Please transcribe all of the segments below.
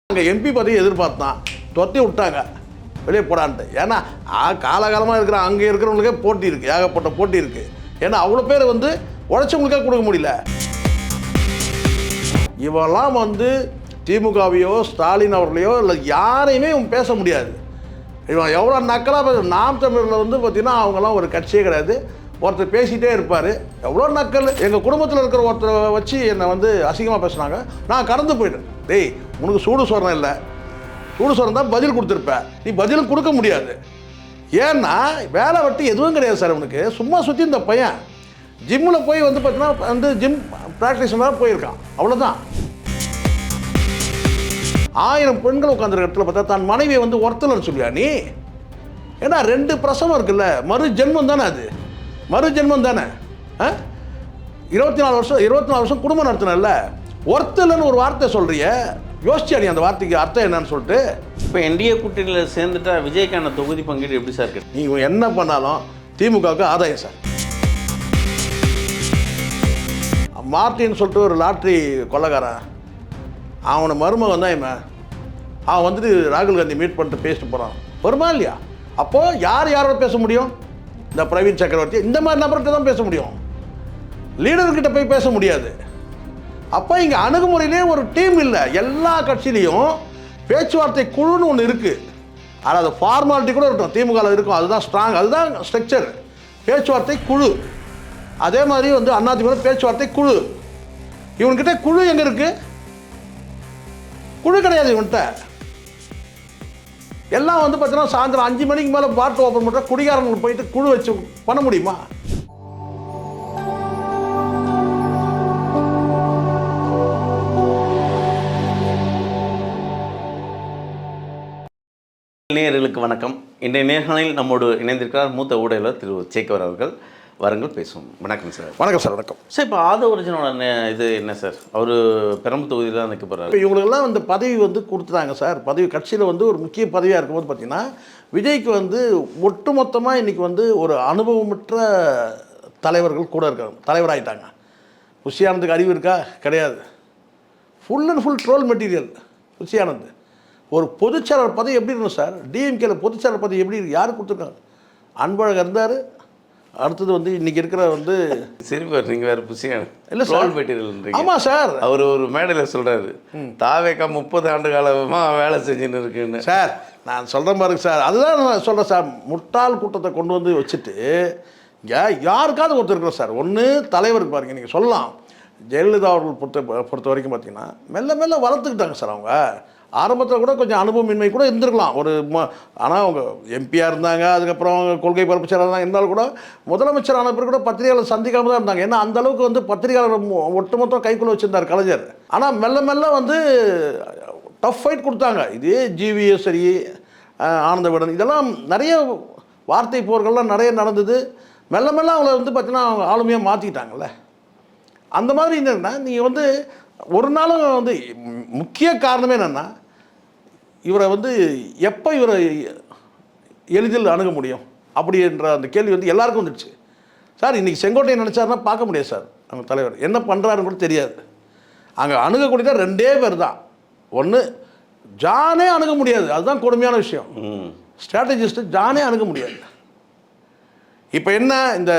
அங்கே எம்பி பதவி எதிர்பார்த்தான், துரத்தி விட்டாங்க வெளியே போடான்ட்டு. ஏன்னா காலகாலமாக இருக்கிற அங்கே இருக்கிறவங்களுக்கே போட்டி இருக்குது, ஏகப்பட்ட போட்டி இருக்குது. ஏன்னா அவ்வளோ பேர் வந்து உழைச்சவங்களுக்கே கொடுக்க முடியல. இவெல்லாம் வந்து திமுகவையோ ஸ்டாலின் அவர்களையோ இல்லை யாரையுமே இவன் பேச முடியாது. இவன் எவ்வளோ நக்கலாக பேச, நாம் தமிழரில் வந்து பார்த்திங்கன்னா அவங்கெல்லாம் ஒரு கட்சியே கிடையாது. ஒருத்தர் பேசிகிட்டே இருப்பார், எவ்வளோ நக்கல். எங்கள் குடும்பத்தில் இருக்கிற ஒருத்தரை வச்சு என்னை வந்து அசிங்கமாக பேசுனாங்க, நான் கடந்து போயிட்டேன். டேய், உனக்கு சூடு சோறனம் இல்லை, சூடு சோறன் தான் பதில் கொடுத்துருப்ப, நீ பதிலும் கொடுக்க முடியாது. ஏன்னா வேலை வெட்டி எதுவும் கிடையாது சார். உனக்கு சும்மா சுற்றி இந்த பையன் ஜிம்மில் போய் வந்து பார்த்தீங்கன்னா வந்து ஜிம் ப்ராக்டிஸ் தான் போயிருக்கான், அவ்வளோதான். 1000 பெண்கள் உட்காந்துருக்க இடத்துல பார்த்தா தான் மனைவியை வந்து ஒருத்தலன்னு சொல்லியா நீ? ஏன்னா 2 பிரசவம் இருக்குல்ல, மறு ஜென்மம் தானே அது, மறு ஜென்மம் தானே. 24 வருஷம் குடும்பம் நடத்தினல்ல, ஒருத்தலன்னு ஒரு வார்த்தை சொல்கிறிய, யோசிச்சா நீ அந்த வார்த்தைக்கு அர்த்தம் என்னன்னு சொல்லிட்டு. இப்போ என்டிஏ கூட்டணியில் சேர்ந்துட்டா விஜய்க்கான தொகுதி பங்கீடு எப்படி சார் இருக்கு? நீ என்ன பண்ணாலும் திமுகவுக்கு ஆதாயம் சார். மார்ட்டின்னு சொல்லிட்டு ஒரு லாட்ரி கொள்ளக்காரன், அவனை மருமகன் தான் இவன். அவன் வந்துட்டு ராகுல் காந்தி மீட் பண்ணிட்டு பேசிட்டு போகிறான், வருமா இல்லையா? அப்போது யாரோட பேச முடியும்? இந்த பிரவீன் சக்கரவர்த்தி இந்த மாதிரி நபர்கிட்ட தான் பேச முடியும், லீடர்கிட்ட போய் பேச முடியாது. அப்போ இங்கே அணுகுமுறையிலே ஒரு டீம் இல்லை. எல்லா கட்சியிலையும் பேச்சுவார்த்தை குழுன்னு ஒன்று இருக்குது. ஆனால் அது ஃபார்மாலிட்டி கூட இருக்கும், திமுகவில் இருக்கும், அதுதான் ஸ்ட்ராங், அதுதான் ஸ்ட்ரக்சர், பேச்சுவார்த்தை குழு. அதே மாதிரி வந்து அதிமுக பேச்சுவார்த்தை குழு. இவன்கிட்ட குழு எங்கே இருக்குது? குழு கிடையாது இவன்கிட்ட. எல்லாம் வந்து பார்த்தீங்கன்னா சாயந்தரம் 5 மணிக்கு மேலே பாட்டில் ஓப்பன் பண்ணுற குடிகாரங்களுக்கு போயிட்டு குழு வச்சு பண்ண முடியுமா? நேயர்களுக்கு வணக்கம். இன்றைய நேர்காணலில் நம்மோடு இணைந்திருக்கிறார் மூத்த ஊடகர் திரு சேகர் அவர்கள். வாருங்கள் பேசுவோம். வணக்கம் சார். வணக்கம் சார். வணக்கம் சார். இப்போ ஆதவர்ஜனோட இது என்ன சார்? அவர் பெரம்பு தொகுதியில் தான் நிற்க போகிறார். இப்போ இவங்களுக்கெல்லாம் வந்து பதவி வந்து கொடுத்துட்டாங்க சார். பதவி கட்சியில் வந்து ஒரு முக்கிய பதவியாக இருக்கும்போது பார்த்தீங்கன்னா விஜய்க்கு வந்து ஒட்டுமொத்தமாக இன்றைக்கி வந்து ஒரு அனுபவமற்ற தலைவர்கள் கூட இருக்காங்க, தலைவராகிட்டாங்க. புஷியானந்துக்கு அறிவு இருக்கா? கிடையாது. Full and full troll material Bussy Anand. ஒரு பொதுச்செயலாளர் பதவி எப்படி இருக்கணும் சார்? டிஎம்கேல பொதுச்செயலாளர் பதவி எப்படி இருக்கு? யார் கொடுத்துருக்காங்க? அன்பழகர் இருந்தார். அடுத்தது வந்து இன்றைக்கி இருக்கிற வந்து சிரிப்பார். நீங்கள் வேறு புஷியானந்த் இல்லை ட்ரோல் மெட்டீரியல். ஆமாம் சார். அவர் ஒரு மேடையில் சொல்கிறாரு, தாவேக்கா 30 ஆண்டு காலமாக வேலை செஞ்சுன்னு இருக்குன்னு. சார் நான் சொல்கிறேன் பாருங்க சார், அதுதான் நான் சொல்கிறேன் சார். முட்டாள் கூட்டத்தை கொண்டு வந்து வச்சுட்டு இங்கே யாருக்காவது ஒருத்தர் இருக்கிறோம் சார். ஒன்று தலைவருக்கு பாருங்கள், நீங்கள் சொல்லலாம். ஜெயலலிதா அவர்கள் பொறுத்த வரைக்கும் பார்த்தீங்கன்னா மெல்ல மெல்ல வளர்த்துக்கிட்டாங்க சார். அவங்க ஆரம்பத்தில் கூட கொஞ்சம் அனுபவமின்மை கூட இருந்திருக்கலாம் ஒரு ஆனால் அவங்க எம்பியாக இருந்தாங்க, அதுக்கப்புறம் அவங்க கொள்கை பரப்பு செயலாளர் இருந்தாங்க. இருந்தாலும் கூட முதலமைச்சர் ஆன பிறகு கூட பத்திரிகையாளர் சந்திக்காமல் தான் இருந்தாங்க. ஏன்னா அந்த அளவுக்கு வந்து பத்திரிகையாளர் ஒட்டுமொத்தம் கைக்குள்ளே வச்சுருந்தார் கலைஞர். ஆனால் மெல்ல மெல்ல வந்து டஃப் ஃபைட் கொடுத்தாங்க. இதே ஜிவிஎஸ் சரி, ஆனந்த விடன், இதெல்லாம் நிறைய வார்த்தை போர்கள்லாம் நிறைய நடந்தது. மெல்ல மெல்ல அவங்கள வந்து பார்த்தீங்கன்னா அவங்க ஆளுமையாக மாற்றிக்கிட்டாங்கல்ல. அந்த மாதிரி என்னென்னா நீங்கள் வந்து ஒரு நாளும் வந்து முக்கிய காரணமே என்னென்னா இவரை வந்து எப்போ இவரை எளிதில் அணுக முடியும் அப்படின்ற அந்த கேள்வி வந்து எல்லாருக்கும் வந்துடுச்சு சார். இன்றைக்கி செங்கோட்டையை நினச்சாருன்னா பார்க்க முடியாது சார். அவங்க தலைவர் என்ன பண்ணுறாருன்னு கூட தெரியாது. அங்கே அணுகக்கூடியதான் 2 பேர் தான். ஒன்று ஜானே அணுக முடியாது, அதுதான் கொடுமையான விஷயம். ஸ்ட்ராட்டஜிஸ்ட்டு ஜானே அணுக முடியாது. இப்போ என்ன, இந்த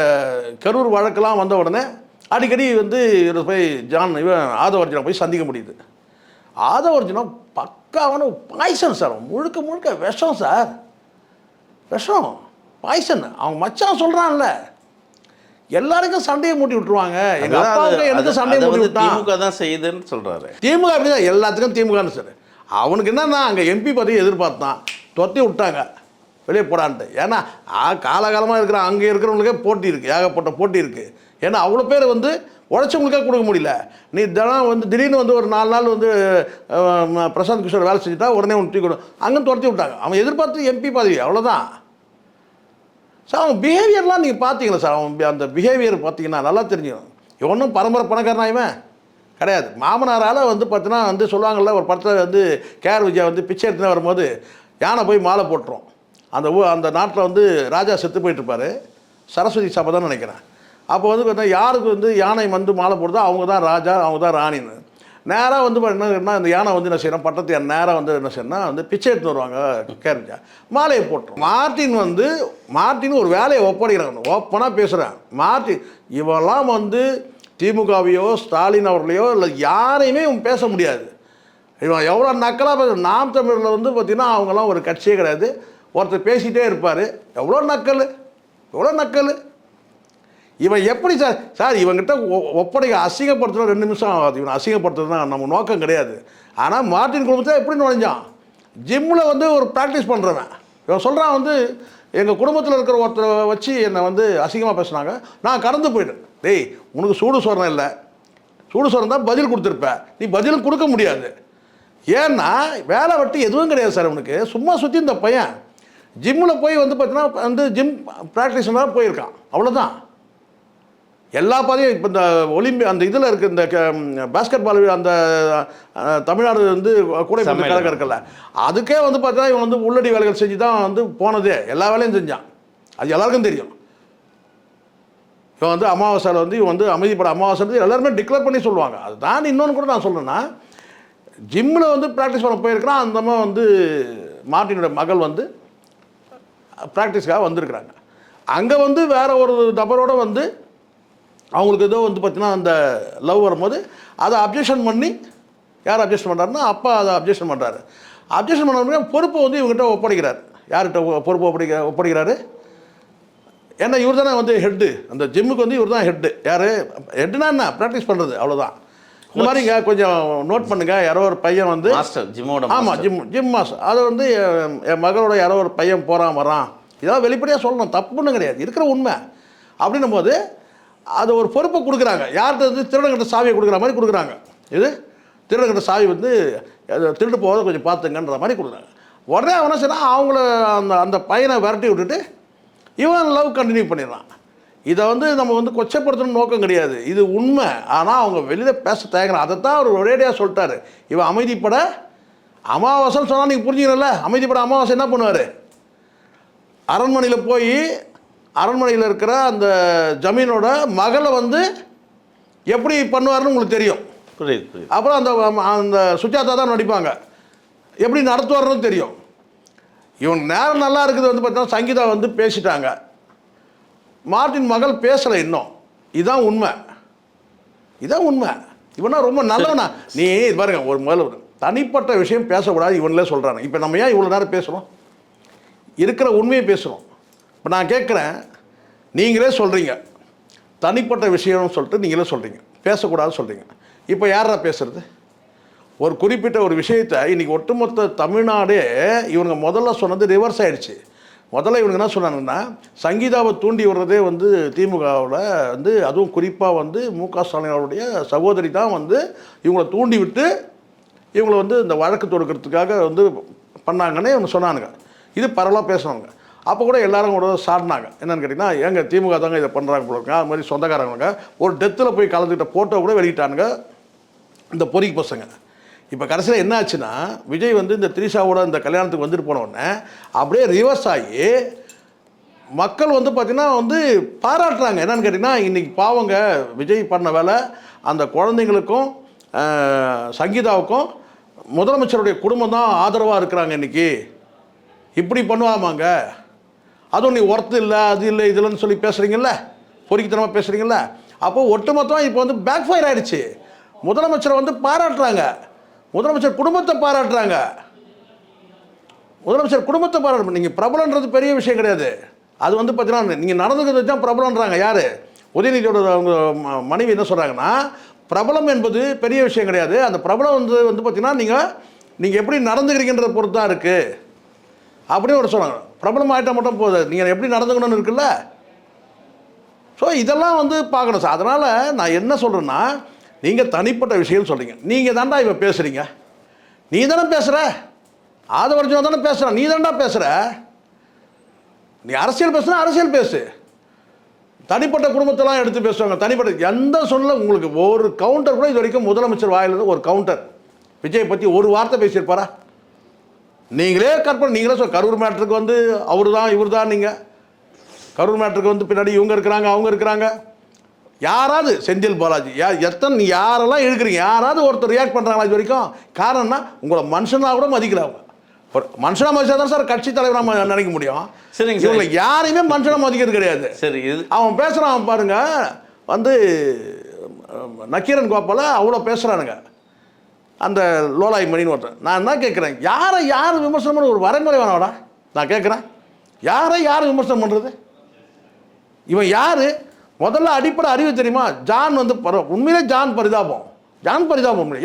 கரூர் வழக்கெல்லாம் வந்த உடனே அடிக்கடி வந்து இவர் போய் இவன் ஆதவர்ஜனை போய் சந்திக்க முடியுது. ஆதவர்ஜனம் பக்காவான பாய்சன் சார், முழுக்க முழுக்க விஷம் சார், விஷம் பாய்சன். அவங்க மச்சான் சொல்கிறான்ல, எல்லாருக்கும் சண்டையை மூட்டி விட்டுருவாங்க. எங்கள் அப்பாவுக்கு எனக்கு சண்டையை மூட்டி விட்டான். திமுக தான் செய்யுதுன்னு சொல்கிறாரு. திமுக அப்படி தான், எல்லாத்துக்கும் திமுகன்னு சார். அவனுக்கு என்னன்னா அங்கே எம்பி பதவி எதிர்பார்த்தான், துரத்தி விட்டாங்க வெளியே போடான்ட்டு. ஏன்னா காலகாலமாக இருக்கிற அங்கே இருக்கிறவங்களுக்கே போட்டி இருக்குது, ஏகப்பட்ட போட்டி இருக்குது. ஏன்னா அவ்வளோ பேர் வந்து உழைச்சவங்களுக்கே கொடுக்க முடியல. நீ தினம் வந்து திடீர்னு வந்து ஒரு 4 நாள் வந்து பிரசாந்த் கிஷோர் வேலை செஞ்சுட்டா உடனே ஒன்று தூக்கி கொடு அங்கே துரத்தி விட்டாங்க. அவன் எதிர்பார்த்து எம்பி பதவி, அவ்வளோதான் சார். அவன் பிஹேவியர்லாம் நீங்கள் பார்த்தீங்களா சார்? அவன் அந்த பிஹேவியர் பார்த்தீங்கன்னா நல்லா தெரிஞ்சுக்கணும். இவனும் பரம்பரை பணக்காரனா இவன் கிடையாது. மாமனாரால் வந்து பார்த்தீங்கன்னா வந்து சொல்லுவாங்கள்ல, ஒரு படத்தில் வந்து கேஆர் விஜயா வந்து பிச்சை எடுத்துன்னு வரும்போது யானை போய் மாலை போட்டுரும். அந்த நாட்டில் வந்து ராஜா செத்து போயிட்டுருப்பார், சரஸ்வதி சபை தான் நினைக்கிறேன். அப்போ வந்து பார்த்தீங்கன்னா யாருக்கு வந்து யானை வந்து மாலை போடுதோ அவங்க தான் ராஜா, அவங்க தான் ராணின்னு. நேராக வந்து என்ன இந்த யானை வந்து என்ன செய்யணும் பட்டத்து நேராக வந்து என்ன செய்யணும்னா வந்து பிச்சை எடுத்து வருவாங்க கேரஞ்சா மாலையை போட்டுரும். மார்ட்டின் ஒரு வேலையை ஒப்படைக்கிறாங்க, ஓப்பனாக பேசுகிறேன். மார்ட்டின் இவெல்லாம் வந்து திமுகவையோ ஸ்டாலின் அவர்களையோ இல்லை யாரையுமே இவன் பேச முடியாது. இவன் எவ்வளோ நக்கலாக நாம் தமிழில் வந்து பார்த்திங்கன்னா அவங்கெல்லாம் ஒரு கட்சியே கிடையாது. ஒருத்தர் பேசிகிட்டே இருப்பார், எவ்வளோ நக்கல். இவன் எப்படி சார் இவங்கிட்ட ஒப்படைக்க அசிங்கப்படுத்துகிற 2 நிமிஷம் ஆகாது. இவன் அசிங்கப்படுத்துறது தான் நம்ம நோக்கம் கிடையாது. ஆனால் மார்ட்டின் குடும்பத்தை எப்படி நுழைஞ்சான்? ஜிம்மில் வந்து ஒரு ப்ராக்டிஸ் பண்ணுறவன் இவன் சொல்கிறான் வந்து எங்கள் குடும்பத்தில் இருக்கிற ஒருத்தரை வச்சு என்னை வந்து அசிங்கமாக பேசுனாங்க, நான் கடந்து போயிட்டேன். டேய் உனக்கு சூடு சொரணம் இல்லை, சூடு சொரணம் தான் பதில் கொடுத்துருப்ப, நீ பதிலும் கொடுக்க முடியாது. ஏன்னா வேலை வெட்டி எதுவும் கிடையாது சார். அவனுக்கு சும்மா சுற்றி இந்த பையன் ஜிம்மில் போய் வந்து பார்த்தீங்கன்னா வந்து ஜிம் ப்ராக்டிஸ்னால போயிருக்கான், அவ்வளோதான். எல்லா பாதையும் இப்போ இந்த அந்த இதில் இருக்குது இந்த பாஸ்கெட் பால் அந்த தமிழ்நாடு வந்து கூடைப்பந்து கழகம் இருக்குல்ல, அதுக்கே வந்து பார்த்தீங்கன்னா இவன் வந்து உள்ளடி வேலைகள் செஞ்சு தான் வந்து போனதே, எல்லா வேலையும் செஞ்சான். அது எல்லாருக்கும் தெரியும். இவன் வந்து அமாவாசையில் வந்து இவன் வந்து அமைதிப்பட அமாவாசை எல்லாருமே டிக்ளேர் பண்ணி சொல்லுவாங்க. அது தான் இன்னொன்று கூட நான் சொல்கிறேன்னா, ஜிம்மில் வந்து ப்ராக்டிஸ் பண்ண போயிருக்கிறான். அந்த மாதிரி வந்து மார்ட்டினோட மகள் வந்து ப்ராக்டிஸ்க்காக வந்திருக்கிறாங்க. அங்கே வந்து வேறு ஒரு நபரோடு வந்து அவங்களுக்கு ஏதோ வந்து பார்த்தீங்கன்னா அந்த லவ் வரும்போது அதை அப்ஜெக்ஷன் பண்ணி, யார் அப்ஜெக்ஷன் பண்ணுறாருன்னா அப்பா அதை அப்ஜெக்ஷன் பண்ணுறாரு. அப்ஜெக்ஷன் பண்ண பொறுப்பை வந்து இவங்ககிட்ட ஒப்படைக்கிறார். யார்கிட்ட பொறுப்பு ஒப்படைக்கிறாரு? ஏன்னா இவர் தானே வந்து ஹெட்டு, அந்த ஜிம்முக்கு வந்து இவர் தான் ஹெட்டு. யார் ஹெட்டுனா என்ன? ப்ராக்டிஸ் பண்ணுறது, அவ்வளோதான். இந்த மாதிரிங்க கொஞ்சம் நோட் பண்ணுங்கள். யாரோ ஒரு பையன் வந்து ஜிம்மோட, ஆமாம் ஜிம் மாஸ்டர், அதை வந்து என் மகளோட யாரோ ஒரு பையன் போகிறான் வரான், இதெல்லாம் வெளிப்படையாக சொல்லணும், தப்புன்னு கிடையாது, இருக்கிற உண்மை. அப்படின்னும் போது அது ஒரு பொறுப்பை கொடுக்குறாங்க. யார்கிட்ட வந்து திருடங்கிட்ட சாவியை கொடுக்குற மாதிரி கொடுக்குறாங்க. இது திருடங்கிட்ட சாவி வந்து திருட்டு போவதை கொஞ்சம் பார்த்துங்கன்ற மாதிரி கொடுக்குறாங்க. உடனே அவனை சொன்னால் அவங்கள அந்த பையனை விரட்டி விட்டுட்டு இவன் லவ் கண்டினியூ பண்ணிடுறான். இதை வந்து நம்ம வந்து கொச்சப்படுத்தணும்னு நோக்கம் கிடையாது, இது உண்மை. ஆனால் அவங்க வெளியில் பேச தயங்குறான். அதை தான் அவர் ஒரேடியாக சொல்லிட்டாரு. இவன் அமைதிப்பட அமாவாசைன்னு சொன்னால் நீங்கள் புரிஞ்சுக்கணும்ல. அமைதிப்பட அமாவாசை என்ன பண்ணுவார்? அரண்மனையில் போய் அரண்மனையில் இருக்கிற அந்த ஜமீனோட மகளை வந்து எப்படி பண்ணுவார்னு உங்களுக்கு தெரியும். புரியுது. அப்புறம் அந்த சுஜாதா தான் நடிப்பாங்க, எப்படி நடத்துவார்னு தெரியும். இவன் நேரம் நல்லா இருக்குது வந்து பார்த்தீங்கன்னா சங்கீதா வந்து பேசிட்டாங்க, மார்ட்டின் மகள் பேசலை இன்னும். இதுதான் உண்மை. இவனா ரொம்ப நல்லவனா? நீ பாருங்க, ஒரு முதல்ல தனிப்பட்ட விஷயம் பேசக்கூடாது இவன்லே சொல்கிறாங்க. இப்போ நம்ம ஏன் இவ்வளோ நேரம் பேசுகிறோம்? இருக்கிற உண்மையை பேசுகிறோம். இப்போ நான் கேட்குறேன், நீங்களே சொல்கிறீங்க தனிப்பட்ட விஷயம்னு சொல்லிட்டு நீங்களே சொல்கிறீங்க, பேசக்கூடாதுன்னு சொல்கிறீங்க. இப்போ யாரா பேசுகிறது? ஒரு குறிப்பிட்ட ஒரு விஷயத்தை இன்றைக்கி ஒட்டுமொத்த தமிழ்நாடே இவங்க முதல்ல சொன்னது ரிவர்ஸ் ஆகிடுச்சு. முதல்ல இவங்க என்ன சொன்னாங்கன்னா, சங்கீதாவை தூண்டி விடுறதே வந்து திமுகவில் வந்து, அதுவும் குறிப்பாக வந்து மு.க. ஸ்டாலின் அவருடைய சகோதரி தான் வந்து இவங்களை தூண்டி விட்டு இவங்களை வந்து இந்த வழக்கு தொடுக்கிறதுக்காக வந்து பண்ணாங்கன்னே இவங்க சொன்னானுங்க. இது பரவலாக பேசுனாங்க. அப்போ கூட எல்லாரும் கூட சாடினாங்க. என்னென்னு கேட்டிங்கன்னா, எங்க திமுக தாங்க இதை பண்ணுறாங்க போல இருக்குங்க. அது மாதிரி சொந்தக்காரங்க ஒரு டெத்தில் போய் கலந்துக்கிட்ட ஃபோட்டோ கூட வெளியிட்டானுங்க இந்த பொறிக்கு பசங்க. இப்போ கடைசியில் என்ன ஆச்சுன்னா, விஜய் வந்து இந்த திரிஷாவோட இந்த கல்யாணத்துக்கு வந்துட்டு போனவுடனே அப்படியே ரிவர்ஸ் ஆகி மக்கள் வந்து பார்த்திங்கன்னா வந்து பாராட்டுறாங்க. என்னென்னு கேட்டிங்கன்னா, இன்றைக்கி பாவங்க விஜய் பண்ண வேலை அந்த குழந்தைங்களுக்கும் சங்கீதாவுக்கும் முதலமைச்சருடைய குடும்பம் தான் ஆதரவாக இருக்கிறாங்க. இன்றைக்கி இப்படி பண்ணுவாமாங்க, அதுவும் நீ ஒர்த்து இல்லை அது இல்லை இதுலன்னு சொல்லி பேசுகிறீங்கள, பொறிக்கித்தனமாக பேசுகிறீங்கள. அப்போது ஒட்டுமொத்தமாக இப்போ வந்து பேக் ஃபயர் ஆகிடுச்சு. முதலமைச்சரை வந்து பாராட்டுறாங்க, முதலமைச்சர் குடும்பத்தை பாராட்டுறாங்க. முதலமைச்சர் குடும்பத்தை பாராட்டு. நீங்கள் பிரபலன்றது பெரிய விஷயம் கிடையாது. அது வந்து பார்த்தீங்கன்னா நீங்கள் நடந்துக்கிறது தான் பிரபலன்றாங்க. யார்? உதயநிதியோட அவங்க மனைவி என்ன சொல்கிறாங்கன்னா, பிரபலம் என்பது பெரிய விஷயம் கிடையாது, அந்த பிரபலம் வந்து பார்த்தீங்கன்னா நீங்கள் எப்படி நடந்துக்கிறீங்கன்றத பொறுத்து தான் இருக்குது அப்படின்னு ஒரு சொல்கிறாங்க. பிரபலம் ஆகிட்டால் மட்டும் போகுது, நீங்கள் எப்படி நடந்துக்கணும்னு இருக்குல்ல. ஸோ இதெல்லாம் வந்து பார்க்கணும் சார். அதனால் நான் என்ன சொல்கிறேன்னா, நீங்கள் தனிப்பட்ட விஷயம் சொல்கிறீங்க, நீங்கள் தாண்டா இப்போ பேசுகிறீங்க, நீ தானே பேசுகிற, ஆதவர்ஜுனா தானே பேசுகிற, நீ தாண்டா பேசுகிற. நீ அரசியல் பேசுனா அரசியல் பேசு, தனிப்பட்ட குடும்பத்தெல்லாம் எடுத்து பேசுவாங்க. தனிப்பட்ட எந்த சொல்ல உங்களுக்கு ஒரு கவுண்டர் கூட இது வரைக்கும் முதலமைச்சர் வாயிலிருந்து ஒரு கவுண்டர் விஜய் பற்றி ஒரு வார்த்தை பேசியிருப்பாரா? நீங்களே கற்பனை, நீங்களே கரூர் மேட்ருக்கு வந்து அவர் தான் இவர் தான், நீங்கள் கரூர் மேட்ருக்கு வந்து பின்னாடி இவங்க இருக்கிறாங்க அவங்க இருக்கிறாங்க, யாராவது செந்தில் பாலாஜி எத்தனை யாரெல்லாம் இழுக்கிறீங்க, யாராவது ஒருத்தர் ரியாக்ட் பண்ணுறாங்களா இது வரைக்கும்? காரணம்னா உங்களை மனுஷனாக கூட மதிக்கல. அவங்க ஒரு மனுஷனாக மதிச்சா தான் சார் கட்சி தலைவர் நம்ம நினைக்க முடியும். சரிங்க, இவங்களை யாரையுமே மனுஷனாக மதிக்கிறது கிடையாது. சரி, இது அவன் பேசுகிறான் பாருங்க, வந்து நக்கீரன் கோபால அவ்வளோ பேசுகிறானுங்க, அந்த லோலாய் மணின்னு ஒருத்தன். நான் என்ன கேட்குறேன், யார் விமர்சனம் பண்ண ஒரு வரைமுறை வேணாடா? நான் கேட்குறேன், யார் விமர்சனம் பண்ணுறது? இவன் யார்? முதல்ல அடிப்படை அறிவு தெரியுமா? ஜான் வந்து உண்மையிலே ஜான் பரிதாபம்.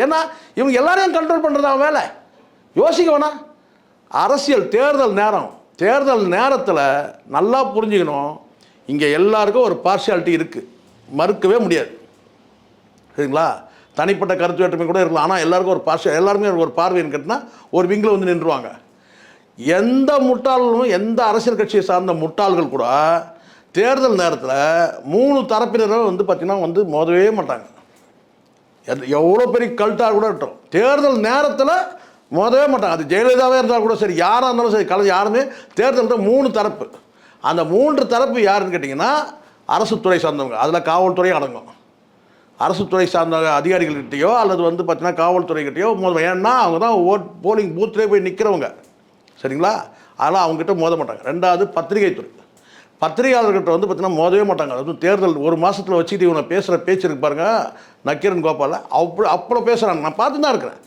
ஏன்னா இவங்க எல்லாரையும் கண்ட்ரோல் பண்ணுறது அவன் வேலை. யோசிக்க வேணாம். அரசியல் தேர்தல் நேரத்தில் நல்லா புரிஞ்சுக்கணும், இங்கே எல்லாருக்கும் ஒரு பார்ஷியாலிட்டி இருக்குது, மறுக்கவே முடியாது. சரிங்களா? தனிப்பட்ட கருத்து வேற்றுமை கூட இருக்கலாம், ஆனால் எல்லாருக்கும் எல்லாருமே ஒரு பார்வைன்னு கேட்டால் ஒரு விங்கில் வந்து நின்றுவாங்க. எந்த முட்டாளும், எந்த அரசியல் கட்சியை சார்ந்த முட்டாள்கள் கூட தேர்தல் நேரத்தில் 3 தரப்பினரும் வந்து பார்த்திங்கன்னா வந்து மோதவே மாட்டாங்க. எவ்வளோ பெரிய கல்ட்டாக கூட இருக்கட்டும், தேர்தல் நேரத்தில் மோதவே மாட்டாங்க. அது ஜெயலலிதாவே இருந்தால் கூட சரி, யாராக இருந்தாலும் சரி, யாருமே தேர்தலில் 3 தரப்பு. அந்த 3 தரப்பு யாருன்னு கேட்டிங்கன்னா அரசு துறை சார்ந்தவங்க, அதில் காவல்துறை அடங்கும். அரசு துறை சார்ந்த அதிகாரிகள்கிட்டையோ அல்லது வந்து பார்த்தீங்கன்னா காவல்துறைகிட்டையோ மோதும். ஏன்னா அவங்க தான் போலிங் பூத்திலே போய் நிற்கிறவங்க. சரிங்களா? அதெல்லாம் அவங்ககிட்ட மோத மாட்டாங்க. 2வது பத்திரிகையாளர்கிட்ட வந்து பார்த்தீங்கன்னா மோதவே மாட்டாங்க. அதுவும் தேர்தல் ஒரு மாதத்தில் வச்சுக்கிட்டு இவனை பேசுகிற பேச்சு இருக்கு பாருங்கள், நக்கீரன் கோபால அவ்வளோ பேசுகிறாங்க, நான் பார்த்து தான் இருக்கிறேன்.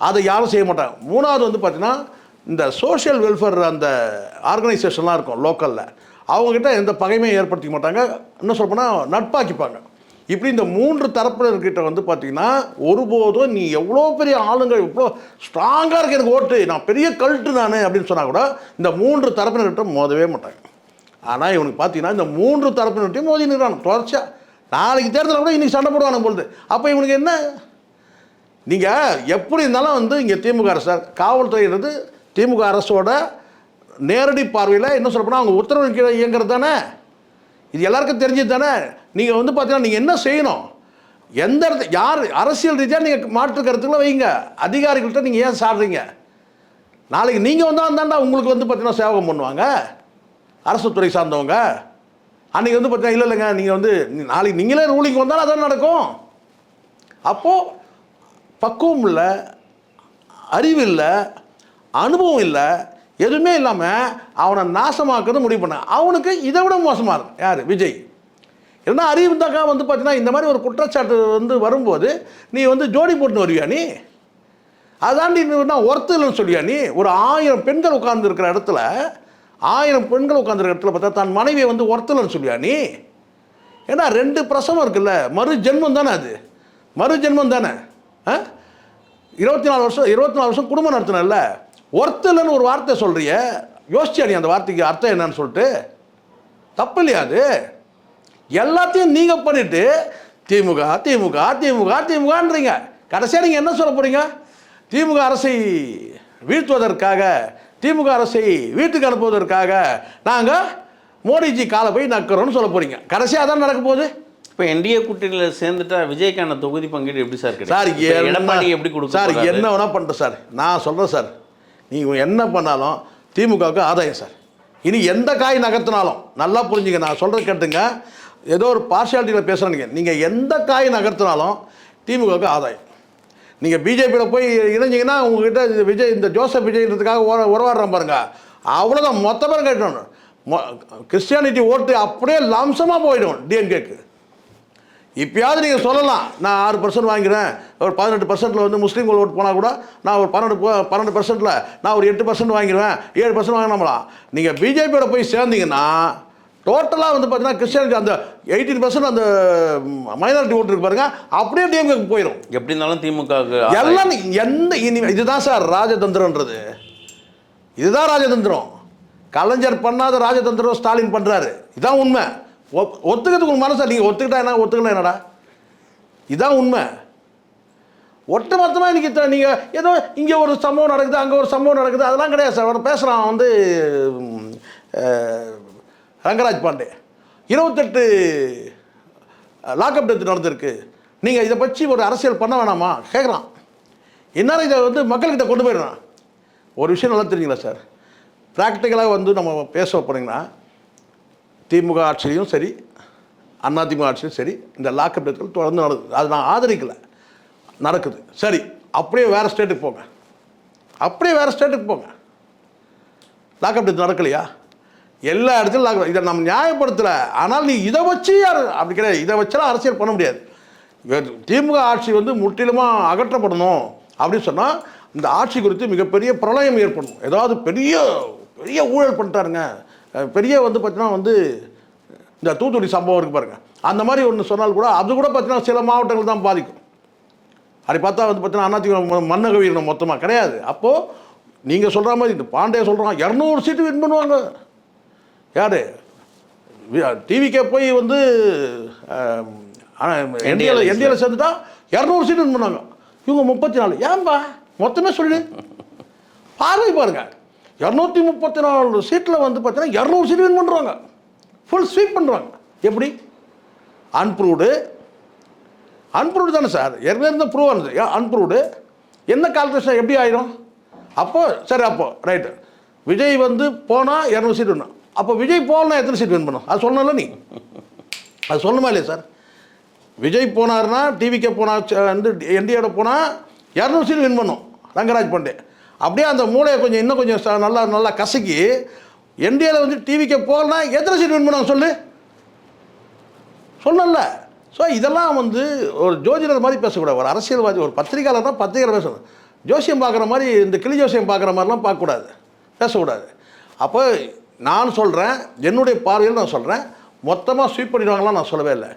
அதை யாரும் செய்ய மாட்டாங்க. 3வது வந்து பார்த்தீங்கன்னா இந்த சோஷியல் வெல்ஃபேர் அந்த ஆர்கனைசேஷன்லாம் இருக்கும் லோக்கலில், அவங்ககிட்ட எந்த பகைமையும் ஏற்படுத்திக்க மாட்டாங்க, இன்னும் சொல்லப்போனால் நட்பாக்கிப்பாங்க. இப்படி இந்த 3 தரப்பினர்கிட்ட வந்து பார்த்தீங்கன்னா ஒருபோதும் நீ எவ்வளோ பெரிய ஆளுங்க, எவ்வளோ ஸ்ட்ராங்காக இருக்கு எனக்கு ஓட்டு, நான் பெரிய கல்ட்டு நான் அப்படின்னு சொன்னால் கூட இந்த 3 தரப்பினர்கிட்ட மோதவே மாட்டாங்க. ஆனால் இவனுக்கு பார்த்தீங்கன்னா இந்த 3 தரப்பினர்கிட்டையும் மோதி நிற்கிறான் தொடர்ச்சியா. நாளைக்கு தேர்தலில் கூட இன்றைக்கி சண்டை போடுவானு பொழுது. அப்போ இவனுக்கு என்ன? நீங்கள் எப்படி இருந்தாலும் வந்து இங்கே திமுக அரசு, காவல்துறையிலிருந்து திமுக அரசோட நேரடி பார்வையில் என்ன சொல்லப்போனால் அவங்க உத்தரவு கீழே இயங்கிறது தானே, இது எல்லாருக்கும் தெரிஞ்சது தானே. நீங்கள் வந்து பார்த்தீங்கன்னா நீங்கள் என்ன செய்யணும், எந்த இடத்துல யார் அரசியல் ரீதியாக நீங்கள் மாற்று கருத்துக்களை வைங்க, அதிகாரிகள்கிட்ட நீங்கள் ஏன் சாடுறீங்க? நாளைக்கு நீங்கள் வந்தால் தாண்டா உங்களுக்கு வந்து பார்த்தீங்கன்னா சேவகம் பண்ணுவாங்க அரசு துறை சார்ந்தவங்க. அன்றைக்கி வந்து பார்த்தீங்கன்னா இல்லைங்க நீங்கள் வந்து நாளைக்கு நீங்களே ரூலிங் வந்தாலும் அதான் நடக்கும். அப்போது பக்குவம் இல்லை, அறிவு இல்லை, அனுபவம் இல்லை, எதுவுமே இல்லாமல் அவனை நாசமாக்குறது முடிவு பண்ண. அவனுக்கு இதை விட மோசமாக இருக்கும் யார்? விஜய். ஏன்னா அறிவு இருந்தாக்கா வந்து பார்த்தீங்கன்னா இந்த மாதிரி ஒரு குற்றச்சாட்டு வந்து வரும்போது நீ வந்து ஜோடி போட்டுன்னு வருவியா? நீ அதாண்டி ஒர்த்து இல்லைன்னு சொல்லியா? நீ ஒரு 1000 பெண்கள் உட்கார்ந்துருக்கிற இடத்துல 1000 பெண்கள் உட்காந்துருக்க இடத்துல பார்த்தா தன் மனைவியை வந்து ஒருத்தலன்னு சொல்லியா நீ? ஏன்னா 2 பிரசவம் இருக்குல்ல, மறு ஜென்மம் தானே, அது மறு ஜென்மம் தானே. 24 வருஷம் குடும்பம் நடத்தினல்ல, ஒருத்தலன்னு ஒரு வார்த்தை சொல்றிய, யோசிச்சியா நீ அந்த வார்த்தைக்கு அர்த்தம் என்னன்னு சொல்லிட்டு? தப்பு இல்லையா அது? எல்லாத்தையும் நீங்கள் பண்ணிட்டு திமுக திமுக திமுக திமுகன்றீங்க. கடைசியாக நீங்கள் என்ன சொல்ல போகிறீங்க? திமுக அரசை வீழ்த்துவதற்காக, திமுக அரசை வீட்டுக்கு அனுப்புவதற்காக நாங்கள் மோடிஜி காலை போய் நக்கிறோன்னு சொல்ல போகிறீங்க. கடைசியாக அதான் நடக்க போகுது. இப்போ என்டிஏ கூட்டணியில் சேர்ந்துட்டா விஜய்க்கான தொகுதி பங்கீடு எப்படி சார் கிடைக்கும்? சார் எடப்பாடி எப்படி கொடுக்கும் சார்? என்ன வேணால் பண்ணிட்டேன் சார், நான் சொல்கிறேன் சார், நீங்கள் என்ன பண்ணாலும் திமுகவுக்கு ஆதாயம் சார். இனி எந்த காய் நகர்த்தினாலும் நல்லா புரிஞ்சுங்க, நான் சொல்கிறது கேட்டுங்க, ஏதோ ஒரு பார்ஷியாலிட்டியில் பேசுகிறேன். நீங்கள் எந்த காய் நகர்த்தினாலும் திமுகவுக்கு ஆதாயம். நீங்கள் பிஜேபியில் போய் இணைஞ்சிங்கன்னா உங்ககிட்ட விஜய், இந்த ஜோசப் விஜய்ன்றதுக்காக உறவாடுறான் பாருங்க, அவ்வளோதான். மொத்த பேர் கேட்டணும், கிறிஸ்டியானிட்டி ஓட்டு அப்படியே லம்சமாக போயிடும் டிஎம்கேக்கு. இப்போயாவது நீங்கள் சொல்லலாம், நான் 6% வாங்கிறேன், ஒரு 18% வந்து முஸ்லீம்கள் ஓட்டு போனால் கூட நான் ஒரு 12% நான் ஒரு 8% வாங்கிடுவேன், 7% வாங்கினோம்லாம். நீங்கள் பிஜேபியோட போய் சேர்ந்தீங்கன்னா டோட்டலாக வந்து பார்த்தீங்கன்னா கிறிஸ்டியானிட்டி அந்த 18% அந்த மைனாரிட்டி ஓட்டு இருக்கு பாருங்க, அப்படியே டிஎம்கேக்கு போயிடும். எப்படி இருந்தாலும் திமுக எல்லாம் இதுதான் சார் ராஜதந்திரன்றது. இதுதான் ராஜதந்திரம். கலைஞர் பண்ணாத ராஜதந்திரம் ஸ்டாலின் பண்ணுறாரு. இதுதான் உண்மை. ஒத்துக்கிறதுக்கு உங்கள் மனசா? நீங்கள் ஒத்துக்கிட்டா என்ன, ஒத்துக்கலாம் என்னடா? இதுதான் உண்மை. ஒட்டுமொத்தமாக இன்றைக்கி நீங்கள் ஏதோ இங்கே ஒரு சம்பவம் நடக்குது, அங்கே ஒரு சம்பவம் நடக்குது, அதெல்லாம் கிடையாது சார். அவரை பேசுகிறான் வந்து ரங்கராஜ் பாண்டே, 28 லாக்அப் டெத் நடந்திருக்கு, நீங்கள் இதை பற்றி ஒரு அரசியல் பண்ண வேணாமா கேட்குறான். என்னாலும் இதை வந்து மக்கள்கிட்ட கொண்டு போயிடுறான். ஒரு விஷயம் நல்லா தெரிஞ்சுங்களா சார், ப்ராக்டிக்கலாக வந்து நம்ம பேச போனீங்கன்னா திமுக ஆட்சியிலையும் சரி, அதிமுக ஆட்சியும் சரி இந்த லாக்அப் டெத்துகள் தொடர்ந்து நடக்குது. அது நான் ஆதரிக்கலை, நடக்குது. சரி, அப்படியே வேறு ஸ்டேட்டுக்கு போங்க, அப்படியே வேறு ஸ்டேட்டுக்கு போங்க, லாக்அப் டெத் நடக்கலையா? எல்லா இடத்துலையும் லாக்அப். இதை நம்ம நியாயப்படுத்தலை. ஆனால் நீ இதை வச்சு யார் அப்படி கிடையாது. இதை வச்செல்லாம் அரசியல் பண்ண முடியாது. திமுக ஆட்சி வந்து முற்றிலுமாக அகற்றப்படணும் அப்படின்னு சொன்னால் இந்த ஆட்சி குறித்து மிகப்பெரிய பிரளயம் ஏற்படும். ஏதாவது பெரிய பெரிய ஊழல் பண்ணிட்டாருங்க, பெரிய வந்து பார்த்தீங்கன்னா வந்து இந்த தூத்துக்குடி சம்பவம் இருக்குது பாருங்கள், அந்த மாதிரி ஒன்று சொன்னால் கூட அது கூட பார்த்தீங்கன்னா சில மாவட்டங்கள் தான் பாதிக்கும். அப்படி பார்த்தா வந்து பார்த்தீங்கன்னா அதிமுக மன்னகவீரணும் மொத்தமாக கிடையாது. அப்போது நீங்கள் சொல்கிற மாதிரி இந்த பாண்டிய சொல்கிறான் 200 சீட்டு வின் பண்ணுவாங்க. யார் டிவிக்கே போய் வந்து என்டிஏல சேர்ந்துட்டா 200 சீட்டு வின் பண்ணுவாங்க. இவங்க 34. ஏன்பா மொத்தமே சொல்லு, பார்வை பாருங்க. 234 சீட்டில் வந்து பார்த்தீங்கன்னா 200 சீட்டு வின் பண்ணுறாங்க, ஃபுல் ஸ்வீப் பண்ணுறாங்க. எப்படி? அன்ப்ரூவ்டு தானே சார், ஏற்கனவே இருந்த ப்ரூவ் ஆனது. அன்ப்ரூவ்டு என்ன கால்குலேஷன் எப்படி ஆயிரும்? அப்போ சரி, அப்போ ரைட்டு, விஜய் வந்து போனால் 200 சீட் வேணும். அப்போ விஜய் போகலன்னா எத்தனை சீட் வின் பண்ணும்? அது சொல்லணும்ல நீ, அது சொல்லணுமா இல்லையா சார்? விஜய் போனார்னா டிவிக்கே போனால் வந்து என்டிஏட போனால் 200 சீட் வின் பண்ணும் ரங்கராஜ் பாண்டே. அப்படியே அந்த மூளையை கொஞ்சம் இன்னும் கொஞ்சம் நல்லா நல்லா கசக்கி என்டிஏல வந்து டிவிக்கே போகலன்னா எத்தனை சீட் வின் பண்ணுவாங்க சொல்லு, சொல்லல. ஸோ இதெல்லாம் வந்து ஒரு ஜோதிடர் மாதிரி பேசக்கூடாது. ஒரு அரசியல்வாதி, ஒரு பத்திரிகையாளர்னா பத்திரிகையில் பேசணும். ஜோசியம் பார்க்குற மாதிரி இந்த கிளி ஜோசியம் பார்க்குற மாதிரிலாம் பார்க்கக்கூடாது, பேசக்கூடாது. அப்போ நான் சொல்கிறேன், என்னுடைய பார்வையில் நான் சொல்கிறேன், மொத்தமாக ஸ்வீப் பண்ணிடுவாங்களாம் நான் சொல்லவே இல்லை.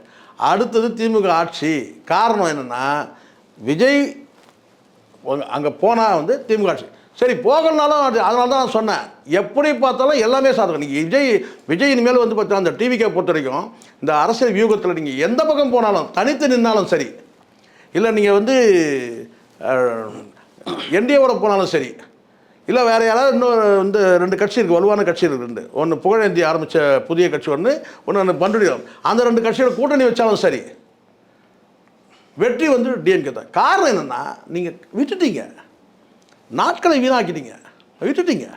அடுத்தது திமுக ஆட்சி. காரணம் என்னென்னா விஜய் அங்கே போனால் வந்து திமுக ஆட்சி சரி போகலனாலும் அதனால தான் நான் சொன்னேன், எப்படி பார்த்தாலும் எல்லாமே சாதகம். நீங்கள் விஜய் இனிமேல் வந்து பார்த்தீங்கன்னா அந்த டிவிக்கே பொறுத்த வரைக்கும் இந்த அரசியல் வியூகத்தில் நீங்கள் எந்த பக்கம் போனாலும் தனித்து நின்னாலும் சரி, இல்லை நீங்கள் வந்து என்டிஏவோட போனாலும் சரி, இல்லை வேறு யாராவது இன்னும் வந்து 2 கட்சி இருக்குது, வலுவான கட்சி இருக்குது. ஒன்று புகழேந்தி ஆரம்பித்த புதிய கட்சி ஒன்று பண்டுடியம், அந்த 2 கட்சியோட கூட்டணி வச்சாலும் சரி வெற்றி வந்து டிஎம்கே தான். காரணம் என்னென்னா நீங்கள் விட்டுட்டீங்க, நாட்களை வீணாக்கிட்டீங்க, விட்டுட்டீங்க.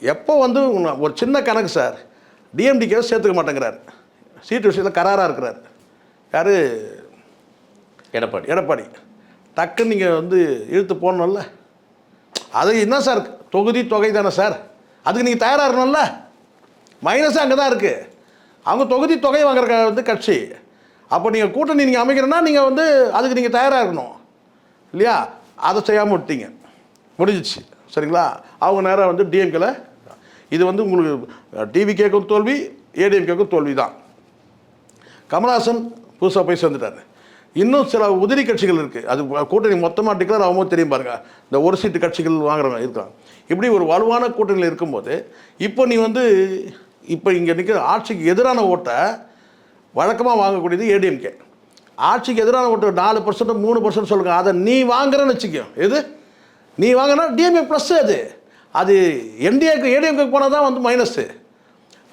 எப்போ வந்து ஒரு சின்ன கணக்கு சார், டிஎம்டிகே சேர்த்துக்க மாட்டேங்கிறார், சீட்டு விஷயத்தில் கராராக இருக்கிறார். யார்? எடப்பாடி. டக்குன்னு நீங்கள் வந்து இழுத்து போடணும்ல. அது என்ன சார், தொகுதி தொகை தானே சார், அதுக்கு நீங்கள் தயாராக இருக்கணும்ல. மைனஸாக அங்கே தான் இருக்குது. அவங்க தொகுதி தொகை வாங்குற வந்து கட்சி. அப்போ நீங்கள் கூட்டணி நீங்கள் அமைக்கிறேன்னா நீங்கள் வந்து அதுக்கு நீங்கள் தயாராக இருக்கணும் இல்லையா? அதை செய்யாமல் விட்டீங்க, முடிஞ்சிச்சு. சரிங்களா? அவங்க நேரம் வந்து டிஎம்கேல இது வந்து உங்களுக்கு டிவிகேக்கும் தோல்வி, ஏடிஎம்கேக்கும் தோல்வி தான். கமல்ஹாசன் புதுசாக போய் சேர்ந்துட்டார். இன்னும் சில உதிரி கட்சிகள் இருக்குது, அது கூட்டணி மொத்தமாக டிக்ளேர் ஆகும்போது தெரியும் பாருங்கள். இந்த ஒரு சீட்டு கட்சிகள் வாங்குறவங்க இருக்காங்க. இப்படி ஒரு வலுவான கூட்டணியில் இருக்கும்போது இப்போ நீ வந்து இப்போ இங்கே நிற்கிற ஆட்சிக்கு எதிரான ஓட்டை வழக்கமாக வாங்கக்கூடியது ஏடிஎம்கே. ஆட்சிக்கு எதிரான ஓட்டு 4%, 3% சொல்லுங்கள், அதை நீ வாங்குறன்னு வச்சுக்கோ. எது நீ வாங்கினா டிஎம்கே ப்ளஸ்ஸு, அது என்டிஏக்கு ஏடிஎம்கேக்கு போனால் தான் வந்து மைனஸ்ஸு.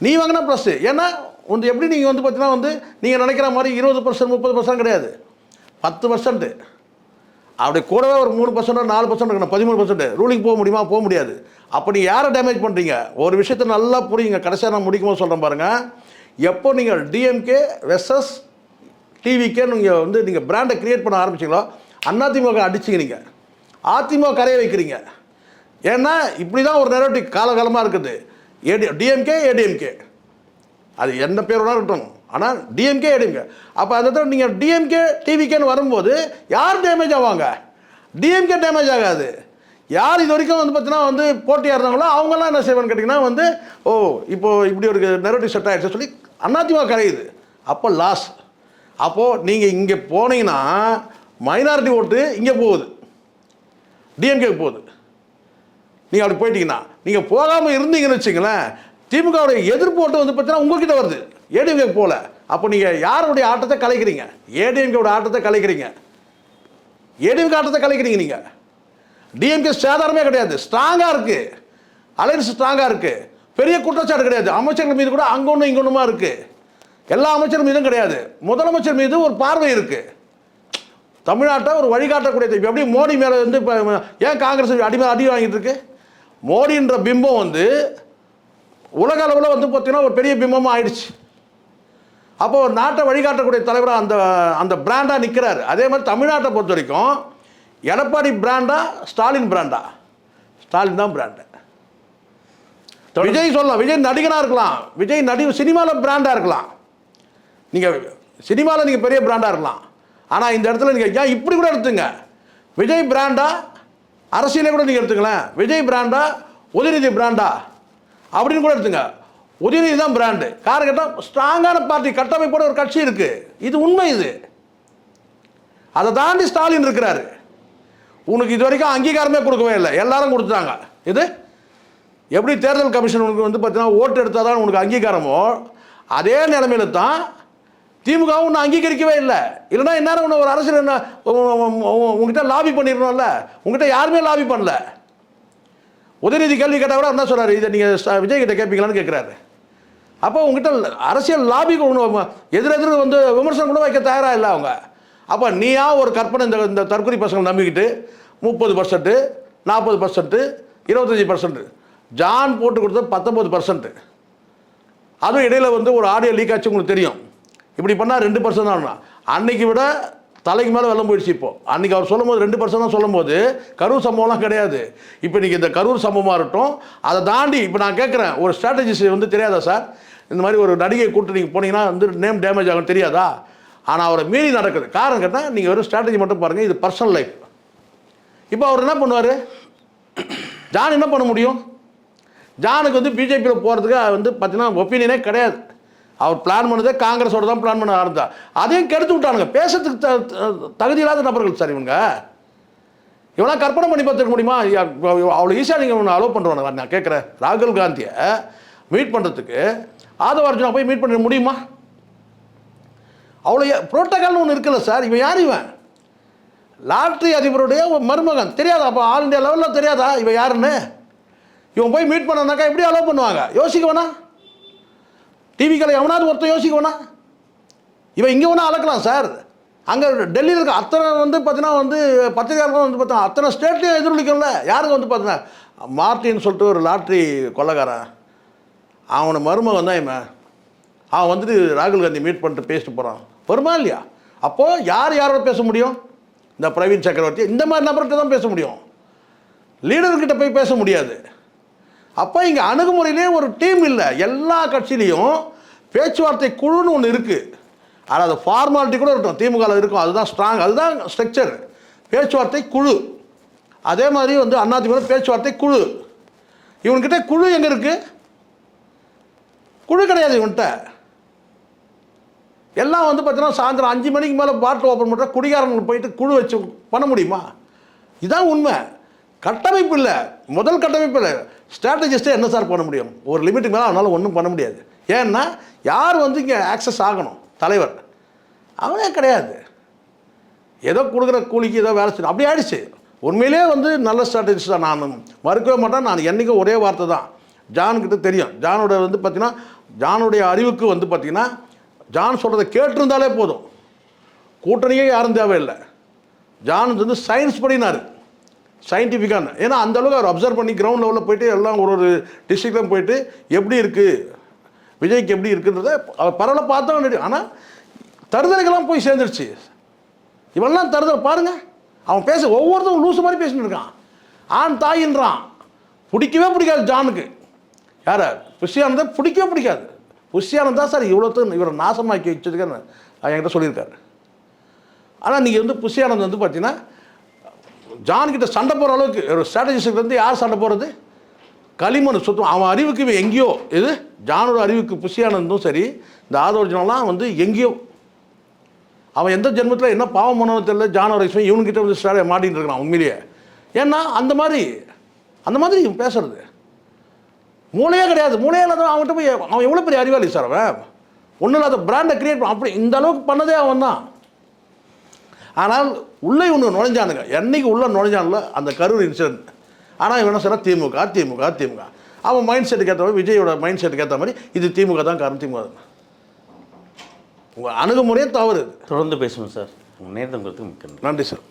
நீ வாங்கினா ப்ளஸ்ஸு. ஏன்னா வந்து எப்படி நீங்கள் வந்து பார்த்தீங்கன்னா வந்து நீங்கள் நினைக்கிற மாதிரி 20%, 30% கிடையாது, 10%. அப்படி கூடவே ஒரு 3%, 4% இருக்கணும், 13%. ரூலிங் போக முடியுமா? போக முடியாது. அப்போ நீங்கள் யாரை டேமேஜ் பண்ணுறீங்க? ஒரு விஷயத்தை நல்லா புரியுங்க, கடைசியாக நான் முடிக்கும்போது சொல்கிறேன் பாருங்கள். எப்போ நீங்கள் டிஎம்கே வெர்சஸ் டிவிக்கே நீங்கள் பிராண்டை கிரியேட் பண்ண ஆரம்பிச்சிங்களோ அதிமுக அடிச்சிங்க, நீங்கள் அதிமுக கரையை வைக்கிறீங்க. ஏன்னா இப்படி தான் ஒரு நெரேட்டிவ் காலகாலமாக இருக்குது. டிஎம்கே ஏடிஎம்கே, அது என்ன பேர் வேணாலும் இருக்கட்டும், ஆனால் டிஎம்கே ஏடிஎம்கே. அப்போ அந்த இடத்துல நீங்கள் டிஎம்கே டிவிக்கேன்னு வரும்போது யார் டேமேஜ் ஆவாங்க? டிஎம்கே டேமேஜ் ஆகாது. யார் இது வரைக்கும் வந்து பார்த்தீங்கன்னா வந்து போட்டியாக இருந்தாங்களோ அவங்கெல்லாம் என்ன செய்வான்னு கேட்டிங்கன்னா வந்து இப்போது இப்படி ஒரு நெரேட்டிவ் செட் ஆகிடுச்சு சொல்லி அதிமுக கரையுது. அப்போ லாஸ். அப்போது நீங்கள் இங்கே போனீங்கன்னா மைனாரிட்டி ஓட்டு இங்கே போகுது, டிஎம்கேக்கு போகுது. நீங்கள் அப்படி போயிட்டீங்கன்னா, நீங்கள் போகாமல் இருந்தீங்கன்னு வச்சுங்களேன், திமுகவுடைய எதிர்ப்பு ஓட்டு வந்து பார்த்தீங்கன்னா உங்கள்கிட்ட வருது, ஏடிஎம்கேக்கு போகல. அப்போ நீங்கள் யாருடைய ஆட்டத்தை கலைக்கிறீங்க? ஏடிஎம்கேவோட ஆட்டத்தை கலைக்கிறீங்க, ஏடிஎம்கே ஆட்டத்தை கலைக்கிறீங்க. நீங்கள் டிஎம்கே சாதாரணமே கிடையாது, ஸ்ட்ராங்காக இருக்குது, அலையன்ஸ் ஸ்ட்ராங்காக இருக்குது, பெரிய குற்றச்சாட்டு கிடையாது. அமைச்சர்கள் மீது கூட அங்கே ஒன்று இங்கே ஒன்றுமா இருக்குது, எல்லா அமைச்சர் மீதும் கிடையாது. முதலமைச்சர் மீது ஒரு பார்வை இருக்குது, தமிழ்நாட்டை ஒரு வழிகாட்டக்கூடியது. இப்போ எப்படி மோடி மேலே வந்து இப்போ ஏன் காங்கிரஸ் அடி வாங்கிட்டு இருக்கு? மோடின்ற பிம்பம் வந்து உலக அளவில் வந்து பார்த்தீங்கன்னா ஒரு பெரிய பிம்பமாக ஆயிடுச்சு. அப்போ ஒரு நாட்டை வழிகாட்டக்கூடிய தலைவராக அந்த அந்த பிராண்டாக நிற்கிறாரு. அதே மாதிரி தமிழ்நாட்டை பொறுத்த வரைக்கும் எடப்பாடி பிராண்டா ஸ்டாலின் பிராண்டா? ஸ்டாலின் தான் பிராண்டு. விஜய் சொல்லலாம், விஜய் நடிகனாக இருக்கலாம், விஜய் சினிமாவில் பிராண்டாக இருக்கலாம், நீங்கள் சினிமாவில் நீங்கள் பெரிய பிராண்டாக இருக்கலாம். ஆனால் இந்த இடத்துல நீங்கள் ஏன் இப்படி கூட எடுத்துங்க, விஜய் பிராண்டா அரசியலே கூட நீங்கள் எடுத்துங்களேன், விஜய் பிராண்டா உதயநிதி பிராண்டா அப்படின்னு கூட எடுத்துங்க. உதயநிதி தான் பிராண்டு. காரணம் கேட்டால் ஸ்ட்ராங்கான பார்ட்டி கட்டமைப்போட ஒரு கட்சி இருக்குது, இது உண்மை. இது அதை தாண்டி ஸ்டாலின் இருக்கிறாரு. உனக்கு இது வரைக்கும் அங்கீகாரமே கொடுக்கவே இல்லை, எல்லாரும் கொடுத்தாங்க. இது எப்படி தேர்தல் கமிஷன் உனக்கு வந்து பார்த்தீங்கன்னா ஓட்டு எடுத்தால் தான் உனக்கு அங்கீகாரமோ, அதே நிலைமையில தான் திமுகவும் ஒன்று அங்கீகரிக்கவே இல்லை. இல்லைன்னா என்ன ஒன்று ஒரு அரசியல் என்ன உங்ககிட்ட லாபி பண்ணிடணும்ல, உங்ககிட்ட யாருமே லாபி பண்ணல. உதயநிதி கேள்வி கேட்டால் கூட என்ன சொல்கிறாரு, இதை நீங்கள் விஜய் கிட்ட கேட்பீங்களான்னு கேட்குறாரு. அப்போ உங்ககிட்ட அரசியல் லாபி எதிரெதிர் வந்து விமர்சனம் கூட வைக்க தயாராக இல்லை அவங்க. அப்போ நீயா ஒரு கற்பனை இந்த தற்கொலை பசங்களை நம்பிக்கிட்டு 30%, 40%, 25%, ஜான் போட்டு கொடுத்தது 19%. அதுவும் இடையில வந்து ஒரு ஆடியோ லீக் ஆச்சு, உங்களுக்கு தெரியும். இப்படி பண்ணால் 2% தான். அன்னைக்கு விட தலைக்கு மேலே வெள்ளம் போயிடுச்சு. இப்போது அன்றைக்கி அவர் சொல்லும் போது 2% தான் சொல்லும் போது கரூர் சம்பவம்லாம் கிடையாது. இப்போ இன்றைக்கி இந்த கரூர் சம்பவமாக இருக்கட்டும், அதை தாண்டி இப்போ நான் கேட்குறேன், ஒரு ஸ்ட்ராட்டஜிஸ் வந்து தெரியாதா சார்? இந்த மாதிரி ஒரு நடிகை கூப்பிட்டு நீங்கள் போனீங்கன்னா வந்து நேம் டேமேஜ் ஆகும் தெரியாதா? ஆனால் அவரை மீறி நடக்குது. காரணம் கேட்டால் நீங்கள் ஒரு ஸ்ட்ராட்டஜி மட்டும் பாருங்கள், இது பர்சனல் லைஃப். இப்போ அவர் என்ன பண்ணுவார்? ஜான் என்ன பண்ண முடியும்? ஜானுக்கு வந்து பிஜேபியில் போகிறதுக்கு வந்து பார்த்தீங்கன்னா ஒப்பீனியனே கிடையாது. அவர் பிளான் பண்ணதே காங்கிரஸோட தான் பிளான் பண்ண ஆரம்பித்தா. அதையும் கெடுத்து விட்டானுங்க. பேசுறதுக்கு தகுதி இல்லாத நபர்கள் சார் இவங்க. இவெல்லாம் கற்பனை பண்ணி பார்த்துக்க முடியுமா? அவ்வளோ ஈஸியாக நீங்கள் ஒன்று அலோவ் பண்ணுவாங்க. நான் கேட்குறேன், ராகுல் காந்தியை மீட் பண்ணுறதுக்கு ஆதவ அர்ஜுனா போய் மீட் பண்ண முடியுமா? அவ்வளோ புரோட்டோகால்னு ஒன்று இருக்குல்ல சார். இவன் யார்? இவன் லாட்ரி அதிபருடைய மருமகன். தெரியாதா? அப்போ ஆல் இண்டியா லெவலில் தெரியாதா இவன் யாருன்னு? இவன் போய் மீட் பண்ணனாக்கா எப்படி அலோவ் பண்ணுவாங்க? யோசிக்க வேணா? டிவிக்களை எவனாவது ஒருத்தர் யோசிக்க வேணா? இவன் இங்கே வேணா அளக்கலாம் சார். அங்கே டெல்லியில் இருக்க அத்தனை வந்து பார்த்தீங்கன்னா வந்து பத்திரிகையாளர்கள் வந்து பார்த்தா அத்தனை ஸ்டேட்லேயும் எதிரொலிக்கும்ல. யாருக்கு வந்து பார்த்தீங்கன்னா மார்ட்டின்னு சொல்லிட்டு ஒரு லாட்ரி கொள்ளைக்காரன், அவனை மருமகன் தான் இவன். அவன் வந்துட்டு ராகுல் காந்தி மீட் பண்ணிட்டு பேசிட்டு போகிறான். வருமா இல்லையா? அப்போது யாரோட பேச முடியும்? இந்த பிரவீன் சக்கரவர்த்தி இந்த மாதிரி நபர்கிட்ட தான் பேச முடியும், லீடர்கிட்ட போய் பேச முடியாது. அப்போ இங்கே அணுகுமுறையிலே ஒரு டீம் இல்லை. எல்லா கட்சியிலையும் பேச்சுவார்த்தை குழுன்னு ஒன்று இருக்குது. ஆனால் அது ஃபார்மாலிட்டி கூட இருக்கும், திமுகவில் இருக்கும். அதுதான் ஸ்ட்ராங், அதுதான் ஸ்ட்ரக்சர், பேச்சுவார்த்தை குழு. அதே மாதிரி வந்து அதிமுக பேச்சுவார்த்தை குழு. இவன்கிட்ட குழு எங்கே இருக்குது? குழு கிடையாது இவன்கிட்ட. எல்லாம் வந்து பார்த்தீங்கன்னா சாயந்தரம் 5 மணிக்கு மேலே பாட்டில் ஓப்பன் பண்ணுற குடிகாரங்களுக்கு போயிட்டு குழு வச்சு பண்ண முடியுமா? இதுதான் உண்மை. கட்டமைப்பு இல்லை, முதல் கட்டமைப்பு இல்லை. ஸ்ட்ராட்டஜிஸ்ட்டே என்ன சார் பண்ண முடியும்? ஒரு லிமிட்டுக்கு மேலே அவனால் ஒன்றும் பண்ண முடியாது. ஏன்னா யார் வந்து இங்கே ஆக்சஸ் ஆகணும்? தலைவர் அவனே கிடையாது. ஏதோ கொடுக்குற கூலிக்கு ஏதோ வேலை செய்யணும், அப்படி ஆயிடுச்சு. உண்மையிலே வந்து நல்ல ஸ்ட்ராட்டஜிஸ்ட் தான், நான் மறுக்கவே மாட்டேன். நான் என்றைக்கும் ஒரே வார்த்தை தான், ஜான்கிட்ட தெரியும். ஜானோட வந்து பார்த்தீங்கன்னா ஜானுடைய அறிவுக்கு வந்து பார்த்தீங்கன்னா ஜான் சொல்கிறத கேட்டிருந்தாலே போதும், கூட்டணியே யாரும் தேவையில்லை. ஜான் வந்து சயின்ஸ் படினார், சயின்டிஃபிக்கான. ஏன்னா அந்தளவுக்கு அவர் அப்சர்வ் பண்ணி கிரவுண்ட் லெவலில் போயிட்டு எல்லாம் ஒரு டிஸ்ட்ரிக்ட்லாம் போயிட்டு எப்படி இருக்குது விஜய்க்கு எப்படி இருக்குன்றத அவர் பரவாயில்ல பார்த்தா வேண்டிய. ஆனால் தருதலைக்கெல்லாம் போய் சேர்ந்துருச்சு. இவெல்லாம் தருதல் பாருங்கள், அவன் பேச ஒவ்வொருத்தரும் லூசு மாதிரி பேசிட்டு இருக்கான். ஆண் தாயின்றான். பிடிக்கவே பிடிக்காது ஜானுக்கு. யாரை? புஷியானந்தை பிடிக்கவே பிடிக்காது. புஷியானந்தான் சார் இவ்வளோத்தையும் இவரை நாசமாக்கி வச்சதுக்கு என்கிட்ட சொல்லியிருக்காரு. ஆனால் நீங்கள் வந்து புஷியானந்த் வந்து பார்த்தீங்கன்னா ஜான்கிட்ட சண்டை போகிற அளவுக்கு ஒரு ஸ்ட்ராட்டஜிஸ்ட் வந்து யார் சண்டை போகிறது? களிமண் சுத்தம். அவன் அறிவுக்கு இவன் எங்கேயோ. இது ஜானோட அறிவுக்கு புஷியானந்தும் சரி, இந்த ஆதோர்ஜனெலாம் வந்து எங்கேயோ. அவன் எந்த ஜென்மத்தில் என்ன பாவம் பண்ணணும் தெரியல. ஜானோட இவனுக்கிட்ட வந்து மாட்டின்னு இருக்கிறான் உண்மையிலேயே. ஏன்னா அந்த மாதிரி இவன் பேசுறது மூளையே கிடையாது. மூளையே இல்லாத அவன்கிட்ட போய் அவன் எவ்வளோ பெரிய அறிவாளி சார். அவன் ஒன்றும் இல்லாத பிராண்டை கிரியேட் பண்ண அப்படி இந்த அளவுக்கு பண்ணதே அவன் தான். ஆனால் உள்ளே ஒன்று நுழைஞ்சானுங்க. என்னைக்கு உள்ளே நுழைஞ்சான்ல அந்த கரூர் இன்சிடென்ட். ஆனால் இவன் என்ன சொன்னால் திமுக. அவன் மைண்ட் செட்டுக்கு ஏற்ற மாதிரி, விஜயோட மைண்ட் செட்டுக்கு ஏற்ற மாதிரி இது திமுக தான் காரணம், திமுக தான். உங்கள் அணுகுமுறையே தவறு. தொடர்ந்து பேசுவோம் சார். உங்கள் நேரத்தை உங்களுக்கு மிக்க நன்றி சார்.